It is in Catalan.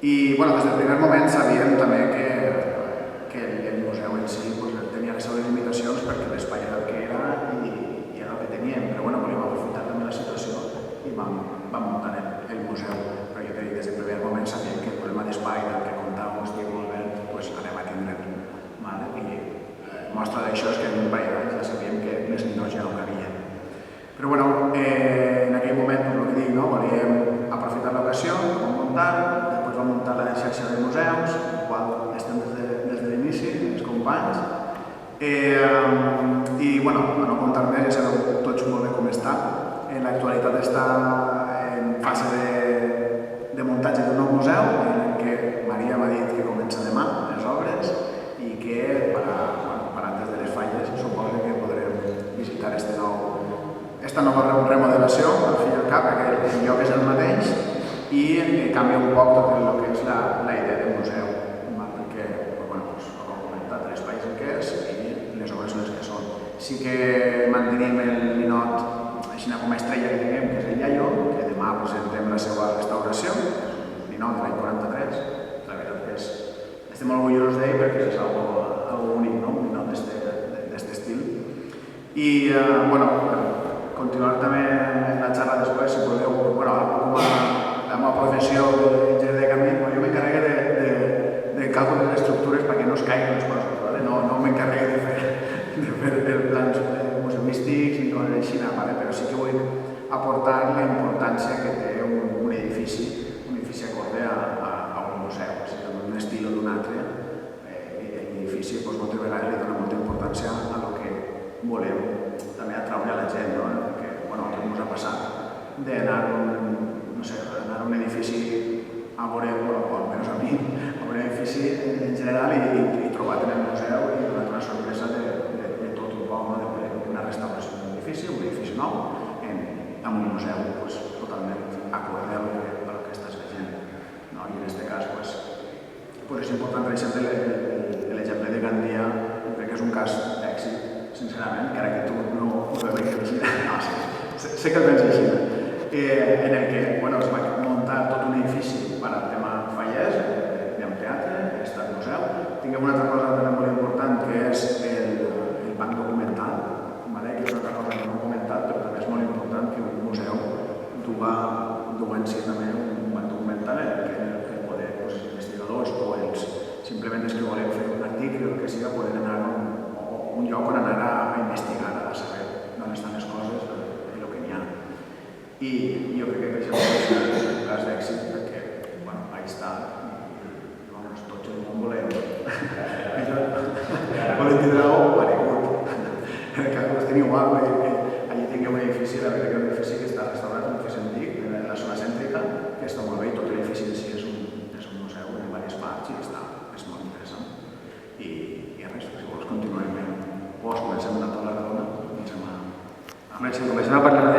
I des del primer moment sabíem també que el museu en si tenia les seves limitacions perquè l'espai era el que era i era el que teníem, però volíem aprofitar també la situació i vam muntar el museu. Però jo t'he dit, des del primer moment sabíem que el problema d'espai del que contàvem Diego Albert anem a tindre-ho. I mostra d'això és que en un parell d'anys ja sabíem que les ninots ja no cabien. Però en aquell moment, com el que dic, volíem aprofitar l'ocasió, vam muntar, després vam muntar la xarxa de museus, el qual estem des de l'inici, els companys. I, per no contar més, ja sabeu tots molt bé com està. En l'actualitat està en fase de muntatge d'un nou museu, en què Maria m'ha dit que comença demà les obres i que antes de les falles suposo que podrem visitar esta nova remodelació, al fi i al cap, perquè el lloc és el mateix i canvia un poc tot el que és la idea del museu, perquè, com he comentat, l'espai és el que és i les obres són les que són. Sí que mantenim el ninot així com a estrella que tinguem, que és el Iaio, que demà presentem la seva restauració, un ninot de l'any 43. La veritat que estem molt orgullosos d'ell perquè és algo únic, un ninot d'aquest estil. I, continuar també en la xarra després, si podeu, com a la meva professió d'enginyer de camí, jo m'encarrego de càlcul de les estructures perquè no es caiguin les coses, no m'encarrego de fer plans museístics ni coses així, però sí que vull aportar la importància que té un edifici acorde a un museu, d'un estil o d'un altre. L'edifici moltes vegades li dona molta importància a el que volem també atraure a la gent, perquè el que ens ha passat d'anar a un edifici a veure, o almenys a mi, a un edifici en general i trobar-te en el museu i donar una sorpresa de tot un poc, una restauració d'un edifici, un edifici nou, en un museu totalment acorde a el que estàs veient. I en aquest cas és important, per exemple, l'exemple de Gandia, crec que és un cas d'èxit, sincerament, encara que tu no ho veus així. Sé que el vens així. En el que es va muntar tot un edifici per al tema Fallers, d'amfiteatre, estat museu. Tinguem una altra cosa també molt important, que és el banc documental, que és una altra cosa que no he comentat, però també és molt important que un museu dugui en si també un banc documental en el que poder els investigadors o simplement els que volem fer un article o el que sigui poden anar a un lloc on anar a investigar, a saber d'on estan les coses i el que n'hi ha. I jo crec que això és un cas d'èxit perquè, ahí està, i tots el món volem tindre paregut. En el cas que teniu igual, allí tingueu un edifici, la veritat que és un edifici que està restaurat, un edifici antic, en la zona cèntrica, que està molt bé i tot l'edifici en si és un museu en diverses parts i és molt interessant. I res, si vols continuem o comencem una taula redona, comencem a parlar de